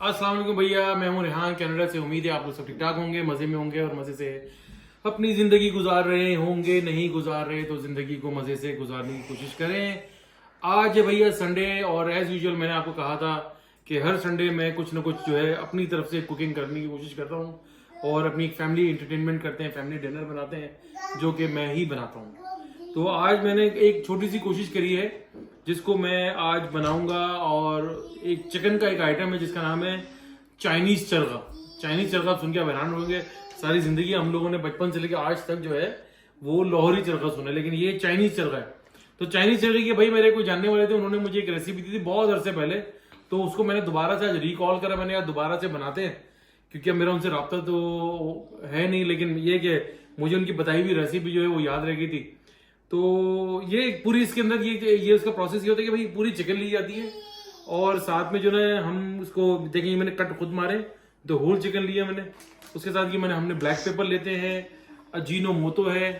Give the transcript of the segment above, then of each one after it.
अस्सलाम वालेकुम भैया, मैं हूं रेहान कनाडा से। उम्मीद है आप लोग सब ठीक ठाक होंगे, मजे में होंगे और मजे से अपनी जिंदगी गुजार रहे होंगे। नहीं गुजार रहे तो जिंदगी को मजे से गुजारने की कोशिश करें। आज है भैया संडे और एज यूजुअल मैंने आपको कहा था कि हर संडे मैं कुछ ना कुछ जो है अपनी तरफ से कुकिंग करने की कोशिश करता हूँ और अपनी एक फैमिली एंटरटेनमेंट करते हैं, फैमिली डिनर बनाते हैं जो कि मैं ही बनाता हूँ। तो आज मैंने एक छोटी सी कोशिश करी है जिसको मैं आज बनाऊंगा, और एक चिकन का एक आइटम है जिसका नाम है चाइनीज चरगा। चाइनीज चरगा सुन के आप हैरान होंगे। सारी जिंदगी हम लोगों ने बचपन से लेकर आज तक जो है वो लाहौरी चरगा सुना है, लेकिन ये चाइनीज चरगा है। तो चाइनीज चरगे की भाई मेरे कोई जानने वाले थे, उन्होंने मुझे एक रेसिपी दी थी बहुत अरसे पहले, तो उसको मैंने दोबारा से आज रिकॉल करा। मैंने आज दोबारा से बनाते हैं क्योंकि अब मेरा उनसे रब्ता तो है नहीं, लेकिन ये कि मुझे उनकी बताई हुई रेसिपी जो है वो याद रह गई थी। तो ये पूरी इसके अंदर ये उसका प्रोसेस ये होता है कि भाई पूरी चिकन ली जाती है और साथ में जो है हम इसको देखेंगे। मैंने कट खुद मारे, तो होल चिकन लिया मैंने। उसके साथ ये हमने ब्लैक पेपर लेते हैं, अजीनो मोतो है,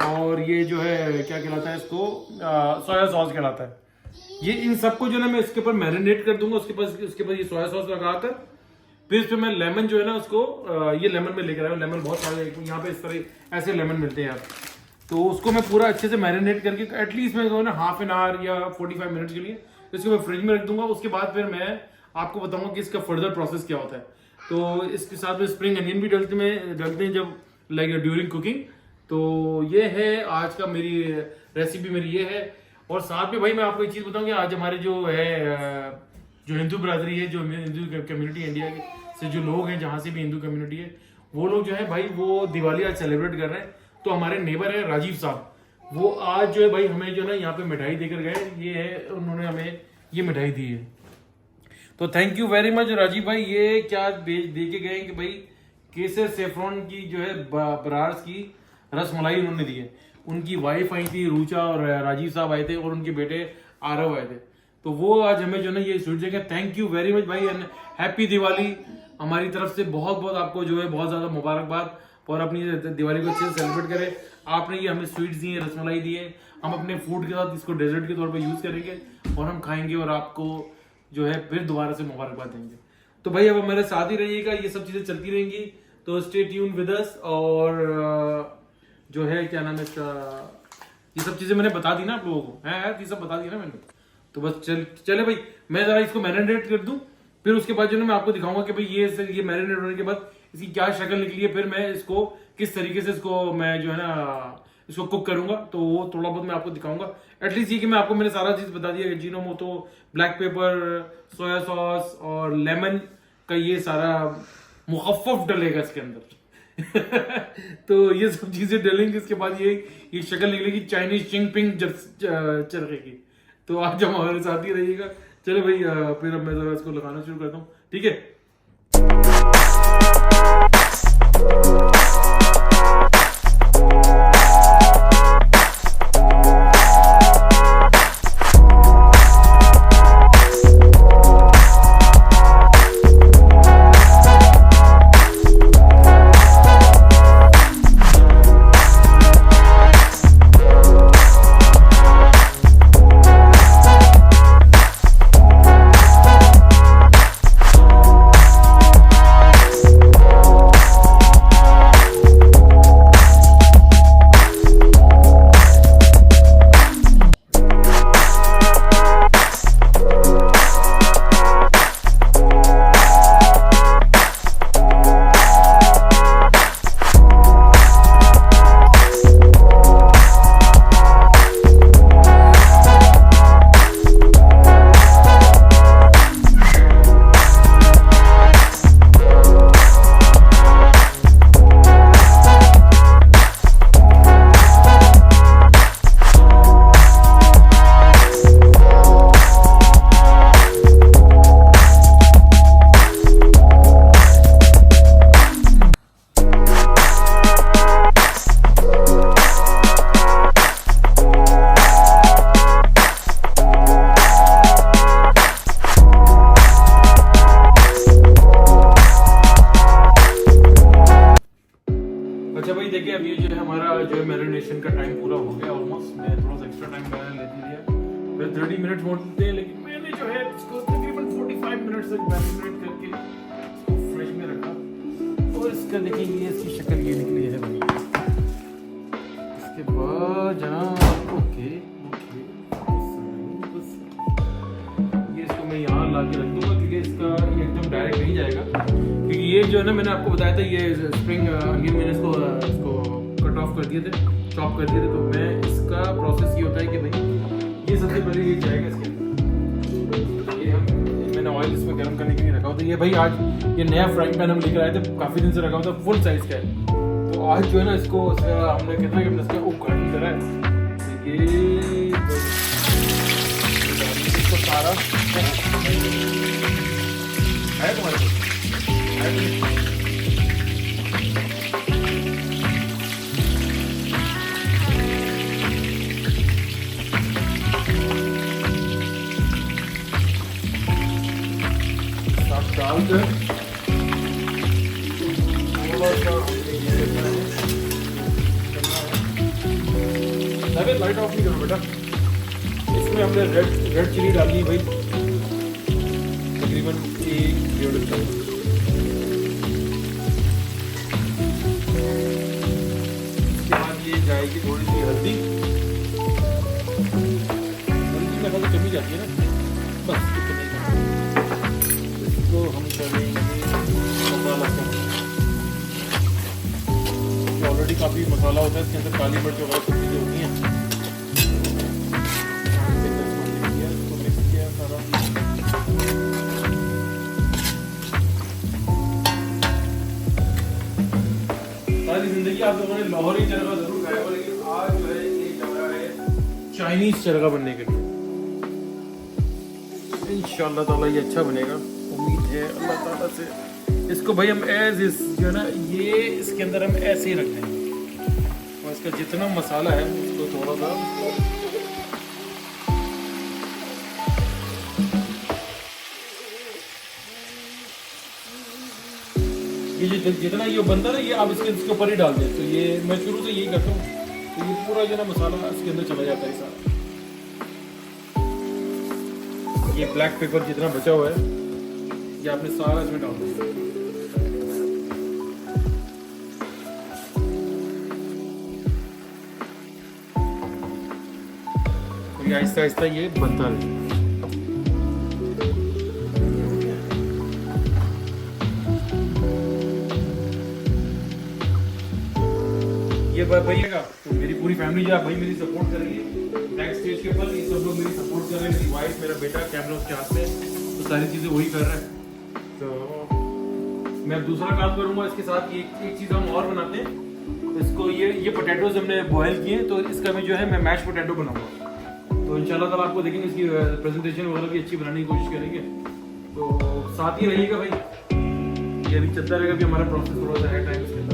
और ये जो है क्या कहलाता है इसको, सोया सॉस कहलाता है। ये इन सबको जो है मैं इसके ऊपर मैरिनेट कर दूंगा। उसके बाद ये सोया सॉस लगाकर फिर इस पे मैं लेमन जो है ना उसको ये लेमन में लेकर आया हूँ। लेमन बहुत सारे यहाँ पे इस तरह ऐसे लेमन मिलते हैं यार। तो उसको मैं पूरा अच्छे से मैरिनेट करके एटलीस्ट मैं ना हाफ एन आवर या 45 मिनट्स के लिए इसको मैं फ्रिज में रख दूंगा। उसके बाद फिर मैं आपको बताऊंगा कि इसका फर्दर प्रोसेस क्या होता है। तो इसके साथ में स्प्रिंग अनियन भी डलते हैं जब लाइक ड्यूरिंग कुकिंग। तो ये है आज का मेरी रेसिपी, मेरी ये है। और साथ में भाई मैं आपको एक चीज़ बताऊँ कि आज हमारे जो है जो हिंदू बरादरी है, जो हिंदू कम्युनिटी इंडिया से जो लोग हैं, जहाँ से भी हिंदू कम्युनिटी है, वो लोग जो है भाई वो दिवाली आज सेलिब्रेट कर रहे हैं। तो हमारे नेबर है राजीव साहब, वो आज जो है भाई हमें जो है ना यहाँ पे मिठाई देकर गए। ये है, उन्होंने हमें ये मिठाई दी है। तो thank you very much Rajiv भाई। ये क्या दे के गए कि भाई केसर सेफ्रॉन की जो है बरार्स की रसमलाई उन्होंने दी है। उनकी वाइफ आई थी रूचा, और राजीव साहब आए थे, और उनके बेटे आरव आए थे। तो वो आज हमें जो है ना ये स्वीट देंगे। थैंक यू वेरी मच भाई, एंड हैप्पी दिवाली हमारी तरफ से। बहुत बहुत आपको जो है बहुत ज्यादा मुबारकबाद, और अपनी दिवाली को अच्छे से सेलिब्रेट करें। आपने ये हमें स्वीट्स दी है, रसमलाई दी है, हम अपने फूड के साथ इसको डेजर्ट के तौर पर यूज करेंगे और हम खाएंगे और आपको जो है फिर दोबारा से मुबारकबाद देंगे। तो भाई अब मेरे साथ ही रहिएगा, ये सब चीजें चलती रहेंगी। तो स्टे ट्यून विद अस। और जो है क्या नाम है इसका, ये सब चीजें मैंने बता दी ना आप लोगों को, है ये सब बता दी ना मैंने। तो बस चले भाई, मैं जरा इसको मैरिनेट कर दूं, फिर उसके बाद जो है मैं आपको दिखाऊंगा कि भाई ये मैरिनेट होने के बाद इसकी क्या शक्ल निकली है। फिर मैं इसको किस तरीके से इसको मैं जो है ना इसको कुक करूंगा, तो वो थोड़ा बहुत मैं आपको दिखाऊंगा। एटलीस्ट ये कि मैं आपको मैंने सारा चीज बता दिया, जीनो मोतो, ब्लैक पेपर, सोया सॉस और लेमन का ये सारा मुखफ़फ़ डलेगा इसके अंदर। तो ये सब चीजें डलेंगी, इसके बाद ये शक्ल निकलेगी चाइनीज चिंगपिंग चरखे की। तो आज हम हमारे साथ ही रहिएगा। चलो भाई फिर अब मैं जरा इसको लगाना शुरू करता हूँ, ठीक है। देखिए अब ये जो है हमारा जो है मैरिनेशन का टाइम पूरा हो गया ऑलमोस्ट। मैं थोड़ा सा एक्स्ट्रा टाइम मैंने ले लिया, फिर 30 मिनट मोड़ देते हैं, लेकिन मैंने जो है इसको तकरीबन 45 मिनट तक मैरिनेट करके इसका देखिए ये इसकी शक्ल ये निकली है भाई। इसके बाद जनाब ओके ये इसको मैं यहाँ ला के रख दूँगा क्योंकि इसका ये एकदम डायरेक्ट नहीं जाएगा, क्योंकि ये जो है ना मैंने आपको बताया था ये स्प्रिंग अगेन मैंने इसको कट ऑफ कर दिए थे, चॉप कर दिए थे। तो मैं इसका प्रोसेस ये होता है कि भाई ये सबसे पहले ये जाएगा इसके अंदर। ये हम मैंने ऑयल इसमें गर्म करने के लिए रखा हुआ था। ये भाई आज ये नया फ्राइंग पैन हम लेकर आए थे, काफ़ी दिन से रखा हुआ था, फुल साइज़ का है। तो आज जो है ना इसको हमने कितना कि हमने इसका उगाड़ी करा है। ये इसको सारा है तुम्हारे पास डालकर थोड़ा सा लाइट ऑफ नहीं करो बेटा। इसमें हमने रेड चिली डाली है भाई, तकरीबन 1-1.5 चम्मच। इसके बाद ये जाएगी थोड़ी सी हल्दी में तो कमी जाती है ना, बस इतनी इसको हम करेंगे मसाला का। ऑलरेडी काफ़ी मसाला होता है इसके अंदर, काली मिर्च वगैरह सब चीज़ें होती हैं। इसको मिक्स किया सारा। सारी जिंदगी आप लोगों ने लाहौरी चरगा जरूर खाया होगा, लेकिन आज जो है ये चल रहा है चाइनीज चरगा बनने के लिए। इंशाल्लाह ताला ये अच्छा बनेगा, उम्मीद है अल्लाह ताला से। इसको भाई हम एज इस जो है ना ये इसके अंदर हम ऐसे ही रख देंगे और इसका जितना मसाला है उसको थोड़ा सा ये जितना ये बनता है ना ये आप इसके ऊपर ही डाल दें। तो ये मैं शुरू से यही करता हूँ, तो ये पूरा जो ना मसाला इसके अंदर चला जाता है सारा। ये ब्लैक पेपर जितना बचा हुआ है ये आपने सारा इसमें डाल दिया। तो ये आहिस्ता आहिस्ता ये बनता रहे। ये भैया तो मेरी पूरी फैमिली जो भाई मेरी सपोर्ट कर रही है नेक्स्ट स्टेज के ऊपर, ये सब लोग मेरी सपोर्ट कर रहे हैं। मेरी वाइफ, मेरा बेटा, कैमरा उसके हाथ में, तो सारी चीज़ें वही कर रहा है। तो मैं दूसरा काम करूँगा इसके साथ। एक चीज़ हम और बनाते हैं इसको, ये पोटैटोज हमने बॉयल किए, तो इसका मैं जो है मैं मैश पोटैटो बनाऊँगा। तो इंशाल्लाह ताला आपको देखेंगे इसकी प्रेजेंटेशन वगैरह भी अच्छी बनाने की कोशिश करेंगे। तो साथ ही रहिएगा भाई, ये अभी चलता रहेगा कि हमारा प्रोसेस थोड़ा सा है टाइम इसके अंदर।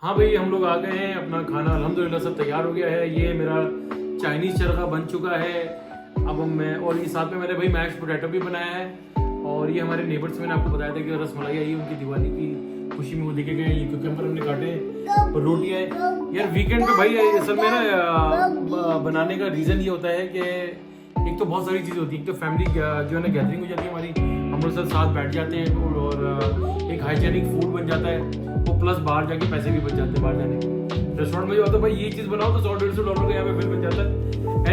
हाँ भाई हम लोग आ गए हैं, अपना खाना अल्हम्दुलिल्लाह सब तैयार हो गया है। ये मेरा चाइनीज़ चरखा बन चुका है। अब मैं और ये साथ में मैंने भाई मैश पोटैटो भी बनाया है। और ये हमारे नेबर्स मैंने आपको बताया था कि रसमलाई आई, उनकी दिवाली की खुशी में वो लेके गए। ये क्यूकम्बर हमने काटे और रोटियाँ यार वीकेंड पे भाई असल में ना बनाने का रीज़न ये होता है कि एक तो बहुत सारी चीज़ें होती है। एक तो फैमिली जो है ना गैदरिंग हो जाती है हमारी, हम लोग सब साथ बैठ जाते हैं और एक हाइजेनिक फूड बन जाता है वो, प्लस बाहर जाके पैसे भी बच जाते हैं। बाहर जाने के रेस्टोरेंट में जो होता है भाई ये चीज़ बनाओ तो $100-150 का यहाँ पे बिल बन जाता है।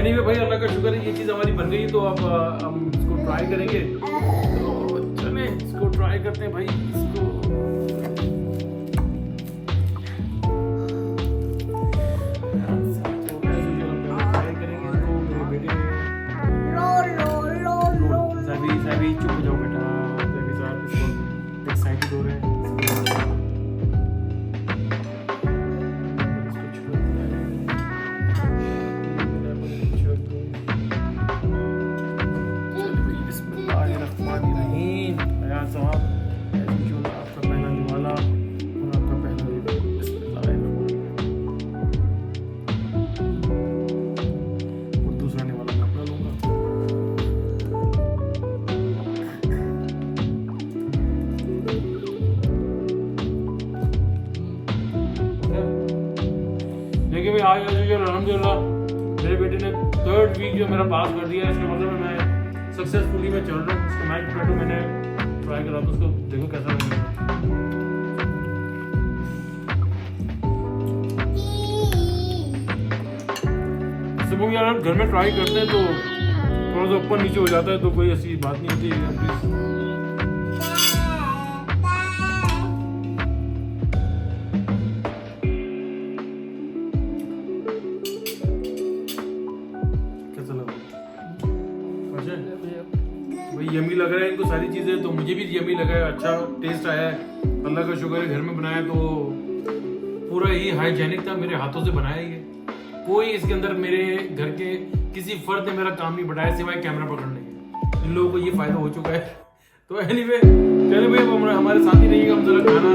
एनीवे भाई अल्लाह का शुक्र है ये चीज़ हमारी बन गई। तो अब हम इसको ट्राई करेंगे, तो चलें इसको ट्राई करते हैं भाई। इसको चुप हो जाओ बेटा, एक्साइटेड हो रहे हैं। एनीवे आज अल्हम्दुलिल्लाह मेरे बेटे ने 3rd वीक जो मेरा पास कर दिया, इसका मतलब मैं सक्सेसफुली मैं चल रहा हूँ। उसको मैच पोटैटो मैंने ट्राई करा, तो उसको देखो कैसा लगेगा। सुबह यार घर में ट्राई करते हैं तो थोड़ा सा ऊपर नीचे हो जाता है, तो कोई ऐसी बात नहीं होती है। भाई यमी लग रहा है इनको सारी चीज़ें, तो मुझे भी यमी लगा है, अच्छा टेस्ट आया है। अल्लाह का शुक्र है घर में बनाया तो पूरा ही हाइजेनिक था, मेरे हाथों से बनाया ये। कोई इसके अंदर मेरे घर के किसी फर्द ने मेरा काम नहीं बढ़ाया सिवाय कैमरा पकड़ने के। इन लोगों को ये फायदा हो चुका है। तो एनीवे चलो भाई अब हमारे साथ ही रहिएगा, हम जरा खाना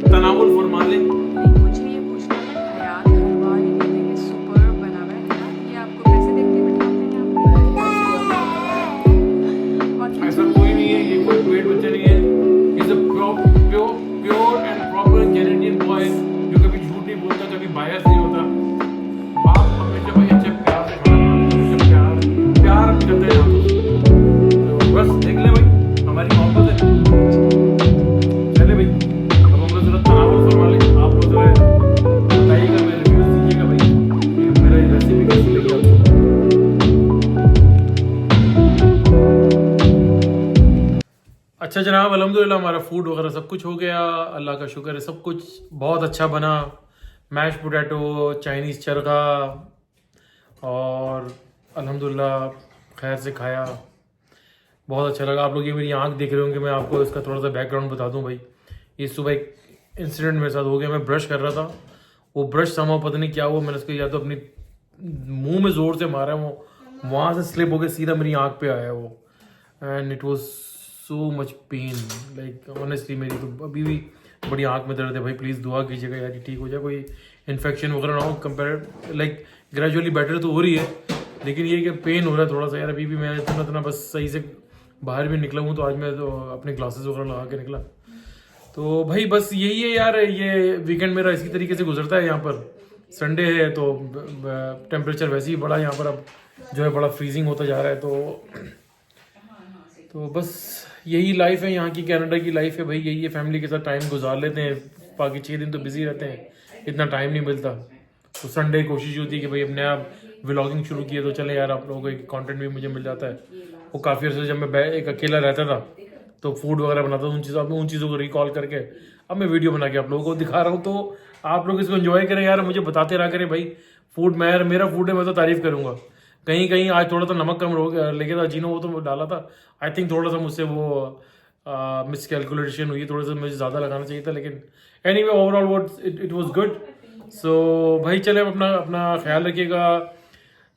तनावुल फरमा लें। मुझे ये पूछना था, हयात हर बार ये कहते हैं कि सुपर बना हुआ है, ये आपको कैसे देख के बिठाते हैं? ऐसा कोई नहीं है, ये कोई पेट बच्चा नहीं है। Is a pure and proper Canadian boy जो कभी झूठ नहीं बोलता, कभी बायस नहीं होता। बाप हमेशा भाई अच्छे प्यार से खाना बनाते हैं, प्यार करते हैं हाथों से। तो बस देख ले भाई हमारी मोहब्बत है। चले भाई अब हम लोग जरा तनावुल फरमा लें। आप लोग जरा बताइएगा, मेरे रिव्यूज दीजिएगा भाई कि मेरा ये रेसिपी कैसी लगी आपको। अच्छा जनाब अल्हम्दुलिल्लाह हमारा फूड वगैरह सब कुछ हो गया, अल्लाह का शुक्र है, सब कुछ बहुत अच्छा बना। मैश पोटैटो, चाइनीज़ चरखा, और अल्हम्दुलिल्लाह खैर से खाया, बहुत अच्छा लगा। आप लोग ये मेरी आंख देख रहे होंगे, मैं आपको इसका थोड़ा सा बैकग्राउंड बता दूं भाई। ये सुबह एक इंसिडेंट मेरे साथ हो गया, मैं ब्रश कर रहा था, वो ब्रश समाव पता नहीं क्या हुआ, मैंने उसको या तो अपनी मुंह में ज़ोर से मारा, वो वहाँ से स्लिप होकर सीधा मेरी आंख पे आया वो, and it was so much pain, like honestly मेरी तो अभी भी बड़ी आंख में दर्द है भाई। प्लीज़ दुआ कीजिएगा यार, ये ठीक हो जाए, कोई इन्फेक्शन वगैरह ना हो। कंपेयर लाइक ग्रेजुअली बेटर तो हो रही है, लेकिन ये कि पेन हो रहा है थोड़ा सा यार। अभी भी मैं इतना बस सही से बाहर भी निकला हूँ, तो आज मैं तो अपने ग्लासेस वगैरह लगा के निकला। तो भाई बस यही है यार, ये वीकेंड मेरा इसी तरीके से गुजरता है। यहाँ पर संडे है तो टेम्परेचर वैसे ही बड़ा यहाँ पर अब जो है बड़ा फ्रीजिंग होता जा रहा है। तो बस यही लाइफ है यहाँ की, कनाडा की लाइफ है भाई। यही है, फैमिली के साथ टाइम गुजार लेते हैं। बाकी 6 दिन तो बिजी रहते हैं, इतना टाइम नहीं मिलता। तो संडे कोशिश होती है कि भाई अब नया व्लॉगिंग शुरू किए तो चले यार, आप लोगों को एक कंटेंट भी मुझे मिल जाता है। वो काफ़ी अर्से जब मैं एक अकेला रहता था तो फूड वगैरह बनाता था, उन चीज़ों को रिकॉल करके अब मैं वीडियो बना के आप लोगों को दिखा रहा हूँ। तो आप लोग इसको एंजॉय करें यार, मुझे बताते रहा करें भाई। फूड मेरा फूड है, मैं तो तारीफ़ करूँगा। कहीं आज थोड़ा सा नमक कम लेके था जीनो, वो तो डाला था। आई थिंक थोड़ा सा मुझसे वो मिसकैलकुलेशन हुई, थोड़ा सा मुझे ज़्यादा लगाना चाहिए था, लेकिन एनीवे ओवरऑल वो इट वाज गुड। सो भाई चले अपना ख्याल रखिएगा।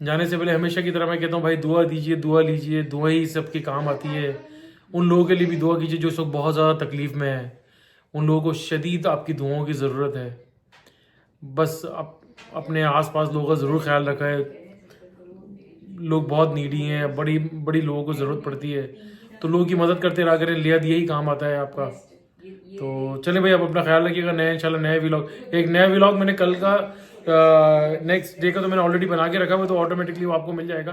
जाने से पहले हमेशा की तरह मैं कहता हूँ भाई, दुआ दीजिए, दुआ लीजिए, दुआ ही सबके काम आती है। उन लोगों के लिए भी दुआ कीजिए जो इस वक्त बहुत ज़्यादा तकलीफ़ में है, उन लोगों को शदीद आपकी दुआओं की ज़रूरत है। बस अपने आसपास लोगों का ज़रूर ख्याल रखा है, लोग बहुत नीडी हैं, बड़ी लोगों को ज़रूरत पड़ती है, तो लोगों की मदद करते रहा करें, लिया दिया ही काम आता है आपका। तो चले भाई अब अपना ख्याल रखिएगा। इंशाल्लाह एक नया व्लॉग मैंने कल का नेक्स्ट डे का तो मैंने ऑलरेडी बना के रखा हुआ, तो ऑटोमेटिकली वो आपको मिल जाएगा।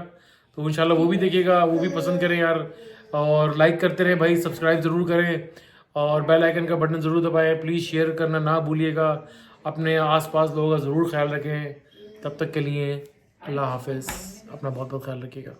तो इंशाल्लाह वो भी देखिएगा, वो भी पसंद करें यार, और लाइक करते रहें भाई, सब्सक्राइब ज़रूर करें और बेल आइकन का बटन ज़रूर दबाएं। प्लीज़ शेयर करना ना भूलिएगा। अपने आसपास लोगों का ज़रूर ख्याल रखें। तब तक के लिए अल्लाह हाफिज़, अपना बहुत बहुत ख्याल रखिएगा।